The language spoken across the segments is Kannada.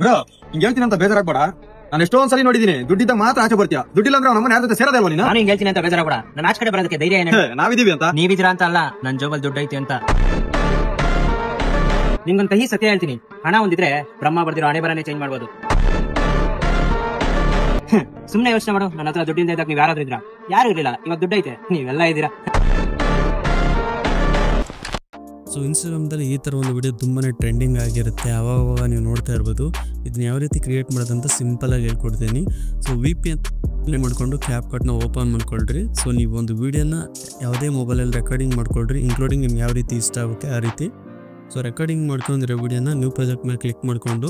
ಬ್ರೋ ಹಿಂಗೆ ಹೇಳ್ತೀನಿ ಅಂತ ಬೇಜಾರಾಗ್ಬೇಡ. ನಾನು ಎಷ್ಟೊಂದ್ಸಲಿ ನೋಡಿದೀನಿ, ದುಡ್ಡಿದ್ದ ಮಾತ್ರ ಆಚೆ ಬರ್ತೀಯ, ದುಡ್ಡಿಲ್ಲ ಅಂದ್ರೆ ನಮ್ಮನ್ನ ಯಾರ ಜೊತೆ ಸೇರೋದೇ ಅಲ್ವಾ ನೀನು? ನಾನು ಹಿಂಗೆ ಹೇಳ್ತೀನಿ ಅಂತ ಬೇಜಾರಾಗ್ಬೇಡ. ನಾನು ಆಚೆ ಕಡೆ ಬರೋದಕ್ಕೆ ಧೈರ್ಯ ಏನು? ನಾವಿದೀವಿ ಅಂತ. ನೀವಿದ್ದೀರಾ ಅಂತ ಅಲ್ಲ, ನನ್ ಜೋಬಲ್ ದುಡ್ಡು ಐತಿ ಅಂತ. ನಿಮ್ಗೊಂದು ಕಹಿ ಸತ್ಯ ಹೇಳ್ತೀನಿ, ಹಣ ಒಂದಿದ್ರೆ ಬ್ರಹ್ಮ ಬರ್ದಿರೋ ಹಣೆ ಬರನೇ ಚೇಂಜ್ ಮಾಡ್ಬೋದು. ಸುಮ್ನೆ ಯೋಚನೆ ಮಾಡು, ನನ್ನ ಹತ್ರ ದುಡ್ಡಿಂದ ಇದ್ದಾಗ ನೀವು ಯಾರಾದ್ರೂ ಇದ್ರ? ಯಾರು ಇರ್ಲಿಲ್ಲ, ಇವಾಗ ದುಡ್ಡು ಐತೆ, ನೀವೆಲ್ಲ ಇದ್ದೀರಾ. ಸೊ ಇನ್ಸ್ಟಾಗ್ರಾಮ್ದಲ್ಲಿ ಈ ಥರ ಒಂದು ವಿಡಿಯೋ ತುಂಬಾ ಟ್ರೆಂಡಿಂಗ್ ಆಗಿರುತ್ತೆ, ಆವಾಗ ನೀವು ನೋಡ್ತಾ ಇರ್ಬೋದು. ಇದನ್ನ ಯಾವ ರೀತಿ ಕ್ರಿಯೇಟ್ ಮಾಡೋದಂತ ಸಿಂಪಲಾಗಿ ಹೇಳ್ಕೊಡ್ತೀನಿ. ಸೊ VPN ಪ್ಲೇ ಮಾಡಿಕೊಂಡು ಕ್ಯಾಪ್ಕಟ್ನ ಓಪನ್ ಮಾಡ್ಕೊಳ್ರಿ. ಸೊ ನೀವು ಒಂದು ವೀಡಿಯೋನ ಯಾವುದೇ ಮೊಬೈಲಲ್ಲಿ ರೆಕಾರ್ಡಿಂಗ್ ಮಾಡ್ಕೊಳ್ರಿ, ಇನ್ಕ್ಲೂಡಿಂಗ್ ನಿಮ್ಗೆ ಯಾವ ರೀತಿ ಇಷ್ಟ ಆಗುತ್ತೆ ಆ ರೀತಿ. ಸೊ ರೆಕಾರ್ಡಿಂಗ್ ಮಾಡ್ಕೊಂಡಿರೋ ವೀಡಿಯೋನ ನ್ಯೂ ಪ್ರಾಜೆಕ್ಟ್ ಮೇಲೆ ಕ್ಲಿಕ್ ಮಾಡಿಕೊಂಡು,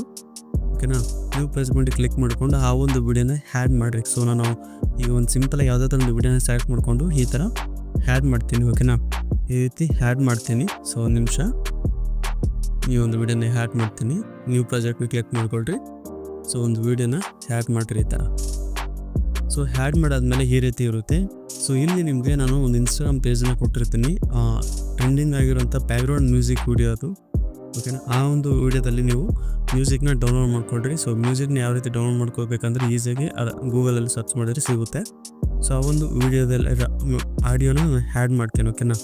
ಓಕೆನಾ, ನ್ಯೂ ಪ್ರಾಜೆಕ್ಟ್ ಕ್ಲಿಕ್ ಮಾಡಿಕೊಂಡು ಆ ಒಂದು ವೀಡಿಯೋನ ಹ್ಯಾಡ್ ಮಾಡಿರಿ. ಸೊ ನಾನು ಈಗ ಒಂದು ಸಿಂಪಲಾಗಿ ಯಾವುದಾದ್ರೂ ಒಂದು ವೀಡಿಯೋನ ಸೆಲೆಕ್ಟ್ ಮಾಡಿಕೊಂಡು ಈ ಥರ ಹ್ಯಾಡ್ ಮಾಡ್ತೀನಿ, ಓಕೆನಾ, ಈ ರೀತಿ ಹ್ಯಾಡ್ ಮಾಡ್ತೀನಿ. ಸೊ ಒಂದು ನಿಮಿಷ, ಈ ಒಂದು ವೀಡಿಯೋನ ಹ್ಯಾಡ್ ಮಾಡ್ತೀನಿ, ನ್ಯೂ ಪ್ರಾಜೆಕ್ಟ್ನ ಕ್ಲಿಕ್ ಮಾಡ್ಕೊಳ್ರಿ. ಸೊ ಒಂದು ವೀಡಿಯೋನ ಹ್ಯಾಡ್ ಮಾಡಿರಿ ಈ ಥರ. ಸೊ ಹ್ಯಾಡ್ ಮಾಡಾದ್ಮೇಲೆ ಈ ರೀತಿ ಇರುತ್ತೆ. ಸೊ ಇಲ್ಲಿ ನಿಮಗೆ ನಾನು ಒಂದು ಇನ್ಸ್ಟಾಗ್ರಾಮ್ ಪೇಜನ್ನ ಕೊಟ್ಟಿರ್ತೀನಿ, ಟ್ರೆಂಡಿಂಗ್ ಆಗಿರೋಂಥ ಬ್ಯಾಕ್ಗ್ರೌಂಡ್ ಮ್ಯೂಸಿಕ್ ವೀಡಿಯೋ ಅದು, ಓಕೆನಾ. ಆ ಒಂದು ವೀಡಿಯೋದಲ್ಲಿ ನೀವು ಮ್ಯೂಸಿಕ್ನ ಡೌನ್ಲೋಡ್ ಮಾಡ್ಕೊಳ್ರಿ. ಸೊ ಮ್ಯೂಸಿಕ್ನ ಯಾವ ರೀತಿ ಡೌನ್ಲೋಡ್ ಮಾಡ್ಕೋಬೇಕಂದ್ರೆ ಈಸಿಯಾಗಿ ಗೂಗಲಲ್ಲಿ ಸರ್ಚ್ ಮಾಡಿದ್ರೆ ಸಿಗುತ್ತೆ. ಸೊ ಆ ಒಂದು ವೀಡಿಯೋದಲ್ಲಿ ಆಡಿಯೋನ ನಾನು ಹ್ಯಾಡ್ ಮಾಡ್ತೀನಿ, ಓಕೆನಾ.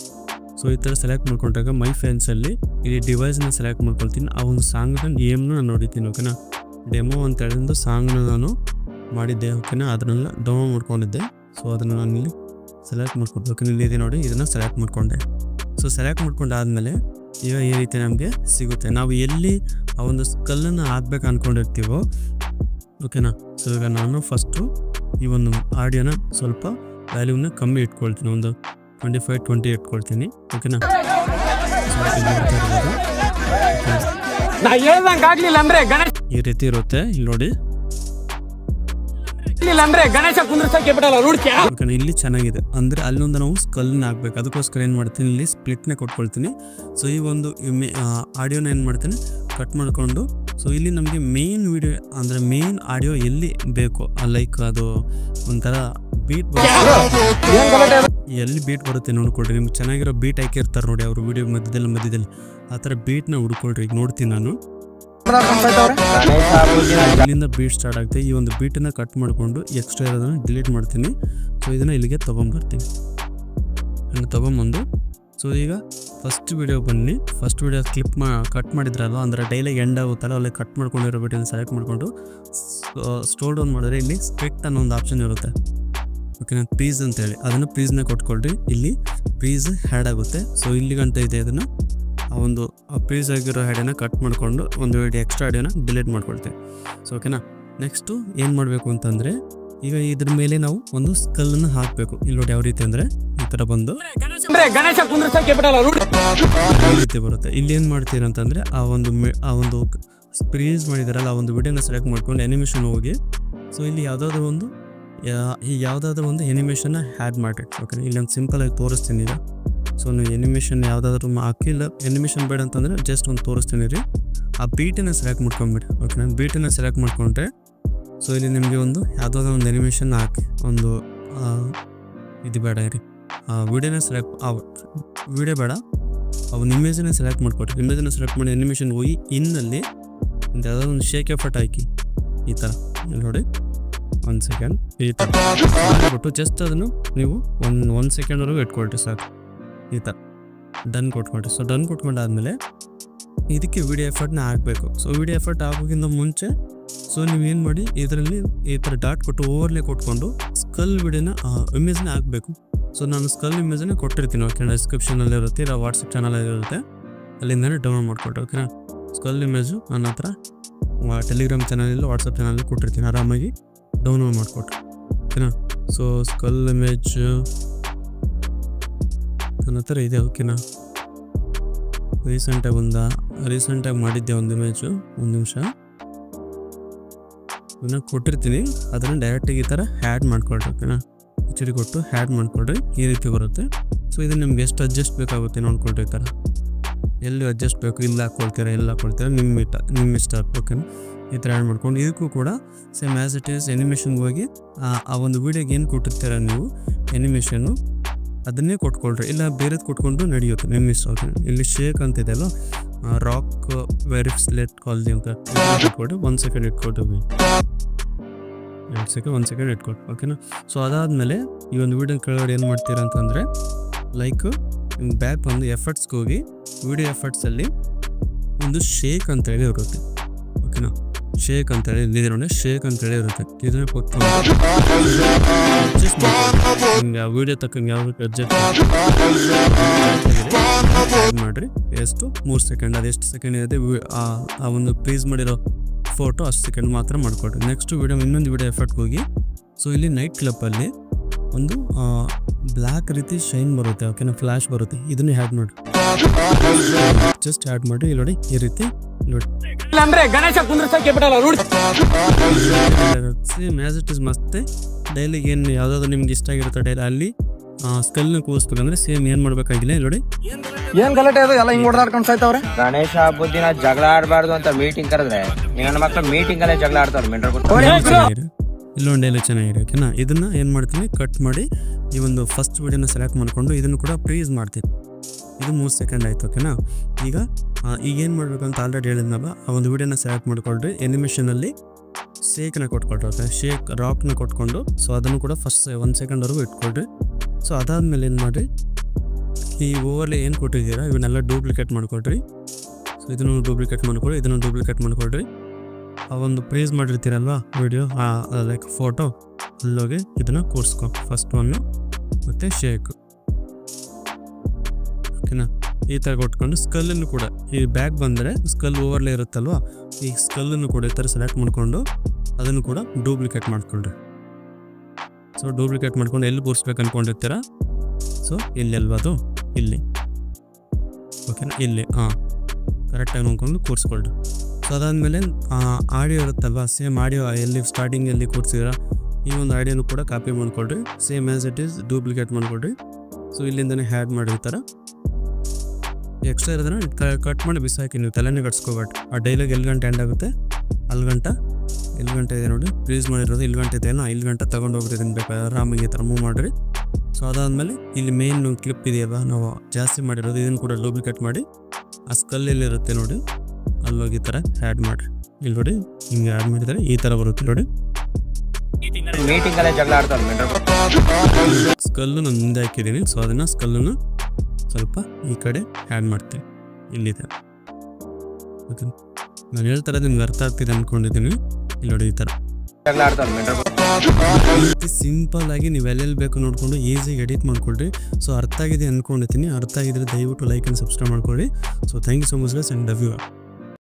ಸೊ ಈ ಥರ ಸೆಲೆಕ್ಟ್ ಮಾಡ್ಕೊಂಡಾಗ ಮೈ ಫ್ರೆಂಡ್ಸಲ್ಲಿ ಇಲ್ಲಿ ಡಿವೈಸ್ನ ಸೆಲೆಕ್ಟ್ ಮಾಡ್ಕೊಳ್ತೀನಿ. ಆ ಒಂದು ಸಾಂಗ್ನ ನೇಮ್ನ ನಾನು ನೋಡಿದ್ದೀನಿ, ಓಕೆನಾ. ಡೆಮೋ ಅಂತ ಹೇಳಿದ ಸಾಂಗ್ನ ನಾನು ಮಾಡಿದ್ದೆ, ಓಕೆನಾ, ಅದನ್ನೆಲ್ಲ ಡೌನ್ಲೋಡ್ ಮಾಡ್ಕೊಂಡಿದ್ದೆ. ಸೊ ಅದನ್ನು ನಾನು ಇಲ್ಲಿ ಸೆಲೆಕ್ಟ್ ಮಾಡ್ಕೊಂಡು, ಓಕೆ, ಇಲ್ಲಿ ನೋಡಿ ಇದನ್ನು ಸೆಲೆಕ್ಟ್ ಮಾಡಿಕೊಂಡೆ. ಸೊ ಸೆಲೆಕ್ಟ್ ಮಾಡ್ಕೊಂಡಾದ್ಮೇಲೆ ಈಗ ಈ ರೀತಿ ನಮಗೆ ಸಿಗುತ್ತೆ. ನಾವು ಎಲ್ಲಿ ಆ ಒಂದು ಸ್ಕಲ್ಲನ್ನು ಹಾಕ್ಬೇಕು ಅಂದ್ಕೊಂಡಿರ್ತೀವೋ, ಓಕೆನಾ. ಸೊ ಈಗ ನಾನು ಫಸ್ಟು ಈ ಒಂದು ಆಡಿಯೋನ ಸ್ವಲ್ಪ ವ್ಯಾಲ್ಯೂನ ಕಮ್ಮಿ ಇಟ್ಕೊಳ್ತೀನಿ, ಒಂದು 25-20 ಇಟ್ಕೊಳ್ತೀನಿ, ಓಕೆನಾ. ಈ ರೀತಿ ಇರುತ್ತೆ, ಇಲ್ಲಿ ನೋಡಿ. ಇಲ್ಲಿ ಚೆನ್ನಾಗಿದೆ ಅಂದ್ರೆ ಅಲ್ಲೊಂದು ನಾವು ಸ್ಕಲ್ನ ಹಾಕ್ಬೇಕು, ಅದಕ್ಕೋಸ್ಕರ ಏನು ಮಾಡ್ತೀನಿ, ಇಲ್ಲಿ ಸ್ಪ್ಲಿಟ್ನ ಕೊಟ್ಕೊಳ್ತೀನಿ. ಸೊ ಈ ಒಂದು ಆಡಿಯೋನ ಏನು ಮಾಡ್ತೀನಿ, ಕಟ್ ಮಾಡಿಕೊಂಡು, ಸೊ ಇಲ್ಲಿ ನಮಗೆ ಮೇನ್ ವಿಡಿಯೋ ಅಂದರೆ ಮೇನ್ ಆಡಿಯೋ ಎಲ್ಲಿ ಬೇಕು, ಲೈಕ್ ಅದು ಒಂಥರ ಬೀಟ್ ಎಲ್ಲಿ ಬೀಟ್ ಬರುತ್ತೆ ನೋಡ್ಕೊಳ್ರಿ. ನಿಮ್ಗೆ ಚೆನ್ನಾಗಿರೋ ಬೀಟ್ ಹಾಕಿರ್ತಾರೆ ನೋಡಿ ಅವರು ವಿಡಿಯೋ ಮಧ್ಯದಲ್ಲಿ ಆ ಥರ ಬೀಟ್ನ ಹುಡ್ಕೊಳ್ರಿ. ಈಗ ನೋಡ್ತೀನಿ ನಾನು ಇಲ್ಲಿಂದ ಬೀಟ್ ಸ್ಟಾರ್ಟ್ ಆಗುತ್ತೆ. ಈ ಒಂದು ಬೀಟನ್ನು ಕಟ್ ಮಾಡಿಕೊಂಡು ಎಕ್ಸ್ಟ್ರಾ ಇರೋದನ್ನು ಡಿಲೀಟ್ ಮಾಡ್ತೀನಿ. ಸೊ ಇದನ್ನು ಇಲ್ಲಿಗೆ ತೊಗೊಂಬರ್ತೀನಿ, ತೊಗೊಂಬಂದು. ಸೊ ಈಗ ಫಸ್ಟ್ ವಿಡಿಯೋ ಬನ್ನಿ, ಫಸ್ಟ್ ವಿಡಿಯೋ ಕಟ್ ಮಾಡಿದ್ರಲ್ಲ, ಅಂದರೆ ಡೈಲಾಗ್ ಎಂಡ್ ಆಗುತ್ತಲ್ಲ, ಅಲ್ಲಿ ಕಟ್ ಮಾಡ್ಕೊಂಡಿರೋ ವಿಡಿಯೋನ ಸೆಲೆಕ್ಟ್ ಮಾಡಿಕೊಂಡು ಸ್ಕ್ರೋಲ್ ಡೌನ್ ಮಾಡಿದ್ರೆ ಇಲ್ಲಿ ಸ್ಪ್ಲಿಟ್ ಅನ್ನೋ ಒಂದು ಆಪ್ಷನ್ ಇರುತ್ತೆ, ಓಕೆನಾ, ಪ್ಲೀಸ್ ಅಂತೇಳಿ. ಅದನ್ನು ಪ್ಲೀಸ್ನ ಕೊಟ್ಕೊಳ್ರಿ, ಇಲ್ಲಿ ಪ್ಲೀಸ್ ಹ್ಯಾಡ್ ಆಗುತ್ತೆ. ಸೊ ಇಲ್ಲಿ ಗಂಟೆ ಇದೆ, ಅದನ್ನು ಆ ಒಂದು ಪ್ಲೀಸ್ ಆಗಿರೋ ಹ್ಯಾಡನ್ನು ಕಟ್ ಮಾಡಿಕೊಂಡು ಒಂದು ವಿಡಿಯೋ ಎಕ್ಸ್ಟ್ರಾ ಆಡಿಯೋನ ಡಿಲೀಟ್ ಮಾಡ್ಕೊಳ್ತೀವಿ. ಸೊ ಓಕೆನಾ. ನೆಕ್ಸ್ಟು ಏನು ಮಾಡಬೇಕು ಅಂತಂದರೆ, ಈಗ ಇದ್ರ ಮೇಲೆ ನಾವು ಒಂದು ಸ್ಕಲ್ಲನ್ನು ಹಾಕಬೇಕು. ಇಲ್ಲಿ ನೋಡಿ ಯಾವ ರೀತಿ ಅಂದರೆ ಈ ಥರ ಬಂದು ಈ ರೀತಿ ಬರುತ್ತೆ. ಇಲ್ಲಿ ಏನು ಮಾಡ್ತೀರ ಅಂತಂದರೆ ಆ ಒಂದು ಫ್ರೀಸ್ ಮಾಡಿದಾರಲ್ಲ, ಆ ಒಂದು ವಿಡಿಯೋನ ಸೆಲೆಕ್ಟ್ ಮಾಡ್ಕೊಂಡು ಅನಿಮೇಷನ್ ಹೋಗಿ, ಸೊ ಇಲ್ಲಿ ಯಾವುದಾದ್ರೂ ಒಂದು ಎನಿಮೇಷನ್ನ ಹ್ಯಾಡ್ ಮಾಡಿ, ಓಕೆ. ಇಲ್ಲಿ ಒಂದು ಸಿಂಪಲಾಗಿ ತೋರಿಸ್ತೀನಿ ಈಗ. ಸೊ ನೀವು ಎನಿಮೇಷನ್ ಯಾವುದಾದ್ರೂ ಹಾಕಿಲ್ಲ, ಎನಿಮೇಷನ್ ಬೇಡ ಅಂತಂದರೆ ಜಸ್ಟ್ ಒಂದು ತೋರಿಸ್ತೀನಿ ರೀ. ಆ ಬೀಟನ್ನು ಸೆಲೆಕ್ಟ್ ಮಾಡ್ಕೊಂಬಿಡಿ, ಓಕೆ. ನಾನು ಬೀಟನ್ನು ಸೆಲೆಕ್ಟ್ ಮಾಡ್ಕೊಂಡ್ರೆ ಸೊ ಇಲ್ಲಿ ನಿಮಗೆ ಒಂದು ಯಾವುದಾದ್ರೂ ಒಂದು ಎನಿಮೇಷನ್ ಹಾಕಿ, ಒಂದು ಇದು ಬೇಡ ರೀ, ವಿಡಿಯೋನ ವಿಡಿಯೋ ಬೇಡ, ಒಂದು ಇಮೇಜನ್ನು ಸೆಲೆಕ್ಟ್ ಮಾಡ್ಕೊಟ್ರಿ. ಇಮೇಜನ್ನು ಸೆಲೆಕ್ಟ್ ಮಾಡಿ ಎನಿಮೇಷನ್ ಹೋಗಿ ಇನ್ನಲ್ಲಿ ಯಾವುದಾದ್ರು ಒಂದು ಶೇಕ್ ಎಫರ್ಟ್ ಹಾಕಿ, ಈ ಥರ. ಇಲ್ಲಿ ನೋಡಿ, 1 ಸೆಕೆಂಡ್ ಈ ಥರ ಬಿಟ್ಟು ಜಸ್ಟ್ ಅದನ್ನು ನೀವು ಒಂದು ಸೆಕೆಂಡ್ವರೆಗೂ ಇಟ್ಕೊಳ್ರಿ ಸಾಕು, ಈ ಥರ ಡನ್ ಕೊಟ್ಕೊಳ್ರಿ. ಸೊ ಡನ್ ಕೊಟ್ಕೊಂಡಾದ್ಮೇಲೆ ಇದಕ್ಕೆ ವಿಡಿಯೋ ಎಫರ್ಟ್ನ ಹಾಕಬೇಕು. ಸೊ ವಿಡಿಯೋ ಎಫರ್ಟ್ ಆಗೋಕ್ಕಿಂತ ಮುಂಚೆ ಸೊ ನೀವೇನು ಮಾಡಿ, ಇದರಲ್ಲಿ ಈ ಥರ ಡಾಟ್ ಕೊಟ್ಟು ಓವರ್ಲೇ ಕೊಟ್ಕೊಂಡು ಸ್ಕಲ್ ವಿಡಿಯೋನ ಇಮೇಜ್ನ ಹಾಕಬೇಕು. ಸೊ ನಾನು ಸ್ಕಲ್ ಇಮೇಜನ್ನ ಕೊಟ್ಟಿರ್ತೀನಿ, ಓಕೆ. ಡಿಸ್ಕ್ರಿಪ್ಷನಲ್ಲಿ ಇರುತ್ತೆ, ಇಲ್ಲ ವಾಟ್ಸಪ್ ಚಾನಲಲ್ಲಿ ಇರುತ್ತೆ, ಅಲ್ಲಿಂದನೇ ಡೌನ್ಲೋಡ್ ಮಾಡಿಕೊಟ್ಟು, ಓಕೆನಾ. ಸ್ಕಲ್ ಇಮೇಜು ನನ್ನ ಹತ್ರ ಟೆಲಿಗ್ರಾಮ್ ಚಾನಲಲ್ಲಿ ವಾಟ್ಸಪ್ ಚಾನಲಲ್ಲಿ ಕೊಟ್ಟಿರ್ತೀನಿ, ಆರಾಮಾಗಿ ಡೌನ್ಲೋಡ್ ಮಾಡಿಕೊಟ್ರಿ, ಓಕೆನಾ. ಸೊ ಸ್ಕಲ್ ಇಮೇಜ್ ನನ್ನ ಹತ್ರ ಇದೆ, ಓಕೆನಾ. ರೀಸೆಂಟಾಗಿ ಮಾಡಿದ್ದೆ ಒಂದು ಇಮೇಜು, ಒಂದು ನಿಮಿಷ ಇದನ್ನು ಕೊಟ್ಟಿರ್ತೀನಿ, ಅದನ್ನು ಡೈರೆಕ್ಟಾಗಿ ಈ ಥರ ಹ್ಯಾಡ್ ಮಾಡ್ಕೊಳ್ರಿ, ಓಕೆನಾ. ಚಿರಿ ಕೊಟ್ಟು ಹ್ಯಾಡ್ ಮಾಡ್ಕೊಳ್ರಿ, ಈ ರೀತಿ ಬರುತ್ತೆ. ಸೊ ಇದು ನಿಮ್ಗೆ ಎಷ್ಟು ಅಡ್ಜಸ್ಟ್ ಬೇಕಾಗುತ್ತೆ ನೋಡ್ಕೊಳ್ರಿ, ಈ ಥರ ಎಲ್ಲಿ ಅಡ್ಜಸ್ಟ್ ಬೇಕು, ಇಲ್ಲಿ ಹಾಕ್ಕೊಳ್ತೀರಾ, ಎಲ್ಲ ಹಾಕ್ಕೊಳ್ತೀರಾ, ನಿಮ್ಮ ಇಷ್ಟ, ಓಕೆನಾ. ಈ ಥರ ಆ್ಯಡ್ ಮಾಡ್ಕೊಂಡು ಇದಕ್ಕೂ ಕೂಡ ಸೇಮ್ ಆ್ಯಸ್ ಇಟ್ ಈಸ್ ಎನಿಮೇಷನ್ಗೆ ಹೋಗಿ ಆ ಒಂದು ವೀಡಿಯೋಗೆ ಏನು ಕೊಟ್ಟಿರ್ತೀರ ನೀವು ಎನಿಮೇಷನ್ನು ಅದನ್ನೇ ಕೊಟ್ಕೊಳ್ರಿ, ಇಲ್ಲ ಬೇರೆದು ಕೊಟ್ಕೊಂಡು ನಡೆಯುತ್ತೆ ನಿಮ್ಮ ಇಷ್ಟ. ಇಲ್ಲಿ ಶೇಕ್ ಅಂತ ಇದೆ ಅಲ್ಲ, ರಾಕ್ ವೆರಿಫ್ಸ್ ಲೆಟ್ ಕಾಲ್ದಿ ಅಂತ ಇಟ್ಕೊಟ್ಟು 1 ಸೆಕೆಂಡ್ ಇಟ್ಕೊಟ್ಟು 1 ಸೆಕೆಂಡ್ ಇಟ್ಕೊಟ್ಟು, ಓಕೆನಾ. ಸೊ ಅದಾದಮೇಲೆ ಈ ಒಂದು ವೀಡಿಯೋ ಕೆಳಗಡೆ ಏನು ಮಾಡ್ತೀರಾ ಅಂತಂದರೆ ಲೈಕ್ ಬ್ಯಾಕ್ ಒಂದು ಎಫರ್ಟ್ಸ್ಗೆ ಹೋಗಿ ವಿಡಿಯೋ ಎಫರ್ಟ್ಸಲ್ಲಿ ಒಂದು ಶೇಕ್ ಅಂತೇಳಿ ಇರುತ್ತೆ, ಓಕೆನಾ. ಶೇಕ್ ಅಂತೇಳಿ ಇಲ್ಲಿದೆ ನೋಡಿ, ಶೇಕ್ ಅಂತೇಳಿ ಇರುತ್ತೆ. ಇದನ್ನ ಕೊಟ್ಟು ನಿಮ್ಗೆ ಆ ವಿಡಿಯೋ ತಕ್ಕಂಗೆ ಯಾವ ಅಡ್ಜಸ್ಟ್ ಮಾಡಿರಿ. ಎಷ್ಟು 3 ಸೆಕೆಂಡ್, ಅದೆಷ್ಟು ಸೆಕೆಂಡ್ ಇದೆ ಆ ಒಂದು ಪ್ರೀಸ್ ಮಾಡಿರೋ ಫೋಟೋ ಅಷ್ಟು ಸೆಕೆಂಡ್ ಮಾತ್ರ ಮಾಡಿಕೊಡ್ರಿ. ನೆಕ್ಸ್ಟ್ ವಿಡಿಯೋ ಇನ್ನೊಂದು ವಿಡಿಯೋ ಎಫರ್ಟ್ಗೆ ಹೋಗಿ ಸೊ ಇಲ್ಲಿ ನೈಟ್ ಕ್ಲಬ್ಬಲ್ಲಿ ಒಂದು ಬ್ಲ್ಯಾಕ್ ರೀತಿ ಶೈನ್ ಬರುತ್ತೆ, ಓಕೆನಾ, ಫ್ಲ್ಯಾಶ್ ಬರುತ್ತೆ. ಇದನ್ನೇ ಆ್ಯಡ್ ಮಾಡಿ, ಜಸ್ಟ್ ಆ್ಯಡ್ ಮಾಡಿ ಇಲ್ಲಿ ನೋಡಿ ಈ ರೀತಿ ನೋಡಿ. ಸೇಮ್ ಆ್ಯಸ್ ಇಟ್ ಇಸ್ ಮತ್ತೆ ಡೈಲಿ ಏನು ಯಾವುದಾದ್ರು ನಿಮ್ಗೆ ಇಷ್ಟ ಆಗಿರುತ್ತೆ ಡೈಲಿ ಅಲ್ಲಿ ಸ್ಕಲ್ನ ಕೂರಿಸ್ಬೇಕಂದ್ರೆ ಸೇಮ್ ಏನು ಮಾಡಬೇಕಾಗಿಲ್ಲ ನೋಡಿ. ಏನ್ ಗಲಾಟೆ ಅದು ಎಲ್ಲ ಹಿಂಗ್ ಹೊಡೆದಾಡ್ಕೊಂಡು ಸಾಯ್ತವ್ರೆ. ಗಣೇಶ ಹಬ್ಬದ ದಿನ ಜಗಳ ಆಡಬಾರ್ದು ಅಂತ ಮೀಟಿಂಗ್ ಕರೆದ್ರೆ ನನ್ನ ಮಕ್ಕಳು ಮೀಟಿಂಗ್ ಅಲ್ಲೇ ಜಗಳ ಆಡ್ತಾವ್ರೆ. ಇಲ್ಲೊಂದು ಡೈಲಿ ಚೆನ್ನಾಗಿದೆ, ಓಕೆನಾ. ಇದನ್ನ ಏನು ಮಾಡ್ತೀನಿ, ಕಟ್ ಮಾಡಿ ಈ ಒಂದು ಫಸ್ಟ್ ವಿಡಿಯೋನ ಸೆಲೆಕ್ಟ್ ಮಾಡಿಕೊಂಡು ಇದನ್ನು ಕೂಡ ಫ್ರೀಸ್ ಮಾಡ್ತೀನಿ. ಇದು 3 ಸೆಕೆಂಡ್ ಆಯಿತು, ಓಕೆನಾ. ಈಗೇನು ಮಾಡಬೇಕಂತ ಆಲ್ರೆಡಿ ಹೇಳಿದ್ನಲ್ಲ, ಆ ಒಂದು ವಿಡಿಯೋನ ಸೆಲೆಕ್ಟ್ ಮಾಡಿಕೊಂಡ್ರೆ ಎನಿಮೇಷನಲ್ಲಿ ಶೇಕ್ನ ಕೊಟ್ಕೊಳ್ರಿ, ಓಕೆ, ಶೇಕ್ ರಾಕ್ನ ಕೊಟ್ಕೊಂಡು ಸೊ ಅದನ್ನು ಕೂಡ ಫಸ್ಟ್ 1 ಸೆಕೆಂಡ್ವರೆಗೂ ಇಟ್ಕೊಳ್ರಿ. ಸೊ ಅದಾದಮೇಲೆ ಏನು ಮಾಡಿರಿ, ಈ ಓವರ್ಲಿ ಏನು ಕೊಟ್ಟಿದ್ದೀರಾ ಇವನ್ನೆಲ್ಲ ಡೂಪ್ಲಿಕೇಟ್ ಮಾಡ್ಕೊಳ್ರಿ. ಸೊ ಇದನ್ನು ಡೂಪ್ಲಿಕೇಟ್ ಮಾಡ್ಕೊಳ್ರಿ, ಇದನ್ನು ಡೂಪ್ಲಿಕೇಟ್ ಮಾಡ್ಕೊಳ್ರಿ. ಆ ಒಂದು ಪ್ರೇಸ್ ಮಾಡಿರ್ತೀರಲ್ವ ವಿಡಿಯೋ ಲೈಕ್ ಫೋಟೋ, ಅಲ್ಲೋಗಿ ಇದನ್ನು ಕೂರಿಸ್ಕೊ ಫಸ್ಟ್ ಒನ್ನು ಮತ್ತು ಶೇಕ್, ಓಕೆನಾ. ಈ ಥರ ಕೊಟ್ಕೊಂಡು ಸ್ಕಲ್ಲನ್ನು ಕೂಡ ಈ ಬ್ಯಾಕ್ ಬಂದರೆ ಸ್ಕಲ್ ಓವರ್ಲೇ ಇರುತ್ತಲ್ವ, ಈ ಸ್ಕಲ್ಲನ್ನು ಕೂಡ ಈ ಥರ ಸೆಲೆಕ್ಟ್ ಮಾಡಿಕೊಂಡು ಅದನ್ನು ಕೂಡ ಡೂಪ್ಲಿಕೇಟ್ ಮಾಡ್ಕೊಳ್ರಿ. ಸೊ ಡೂಪ್ಲಿಕೇಟ್ ಮಾಡ್ಕೊಂಡು ಎಲ್ಲಿ ಕೂರಿಸ್ಬೇಕು ಅಂದ್ಕೊಂಡಿರ್ತೀರ, ಸೊ ಇಲ್ಲೆಲ್ವ ಅದು ಇಲ್ಲಿ, ಓಕೆನಾ, ಇಲ್ಲಿ ಕರೆಕ್ಟಾಗಿ ನೋಡ್ಕೊಂಡು ಕೂರಿಸ್ಕೊಳ್ರಿ. ಸೊ ಅದಾದಮೇಲೆ ಆಡಿಯೋ ಇರುತ್ತಲ್ವ, ಸೇಮ್ ಆಡಿಯೋ ಎಲ್ಲಿ ಸ್ಟಾರ್ಟಿಂಗಲ್ಲಿ ಕೂರಿಸಿದ್ರ ಈ ಒಂದು ಆಡಿಯೋನು ಕೂಡ ಕಾಪಿ ಮಾಡ್ಕೊಳ್ರಿ, same as it is duplicate ಮಾಡ್ಕೊಳ್ರಿ. ಸೊ ಇಲ್ಲಿಂದನೇ ಹ್ಯಾಡ್ ಮಾಡಿರ್ತಾರೆ. ಎಕ್ಸ್ಟ್ರಾ ಇರೋದನ್ನ ಕಟ್ ಮಾಡಿ ಬಿಸಾಕಿ, ನೀವು ತಲೆನೇ ಕಟ್ಸ್ಕೋಬೇಡಿ. ಆ ಡೈಲಾಗ್ ಎಲ್ಲಿ ಗಂಟೆ ಎಂಡ್ ಆಗುತ್ತೆ ಅಲ್ಲಿ ಗಂಟೆ ಇದೆ ನೋಡಿ, ಪ್ಲೀಸ್ ಮಾಡಿರೋದು ಇಲ್ಲಿ ಗಂಟೆ ಇದೆ, ಇಲ್ಲಿ ಗಂಟೆ ತೊಗೊಂಡು ಹೋಗ್ತಿದ್ದೀನಿ ಬೇಕಾದ್ರೆ ಆರಾಮಾಗಿ ಈ ಥರ ಮೂವ್ ಮಾಡಿರಿ. ಸೊ ಅದಾದಮೇಲೆ ಇಲ್ಲಿ ಮೇನ್ ಕ್ಲಿಪ್ ಇದೆಯಲ್ಲ ನಾವು ಜಾಸ್ತಿ ಮಾಡಿರೋದು, ಇದನ್ನು ಕೂಡ ಡೂಪ್ಲಿಕೇಟ್ ಮಾಡಿ ಆ ಸ್ಕಲ್ಲಲ್ಲಿರುತ್ತೆ ನೋಡಿ ಅಲ್ಲೋಗಿ ಈ ಥರ ಆ್ಯಡ್ ಮಾಡಿರಿ. ಇಲ್ಲಿ ನೋಡಿ ಹಿಂಗೆ ಆ್ಯಡ್ ಮಾಡಿದರೆ ಈ ಥರ ಬರುತ್ತೆ ನೋಡಿ. ಸ್ಕಲ್ಲು ನಾನು ಮುಂದೆ ಹಾಕಿದ್ದೀನಿ, ಸೊ ಅದನ್ನು ಸ್ಕಲ್ಲನ್ನು ಸ್ವಲ್ಪ ಈ ಕಡೆ ಆ್ಯಡ್ ಮಾಡ್ತೀನಿ, ಇಲ್ಲಿದೆ, ಓಕೆ. ನಾನು ಹೇಳ್ತಾರೆ ನಿಮ್ಗೆ ಅರ್ಥ ಆಗ್ತಿದೆ ಅಂದ್ಕೊಂಡಿದ್ದೀನಿ. ಇಲ್ಲಿ ನೋಡಿ ಈ ಥರ ಸಿಂಪಲ್ ಆಗಿ ನೀವು ಎಲ್ಲೆಲ್ಲಿ ಬೇಕು ನೋಡಿಕೊಂಡು ಈಸಿಯಾಗಿ ಎಡಿಟ್ ಮಾಡ್ಕೊಳ್ರಿ. ಸೊ ಅರ್ಥ ಆಗಿದೆ ಅಂದ್ಕೊಂಡಿದ್ದೀನಿ. ಅರ್ಥ ಆಗಿದ್ರೆ ದಯವಿಟ್ಟು ಲೈಕ್ ಆ್ಯಂಡ್ ಸಬ್ಸ್ಕ್ರೈಬ್ ಮಾಡ್ಕೊಳ್ಳಿ. So thank you so much guys and love you.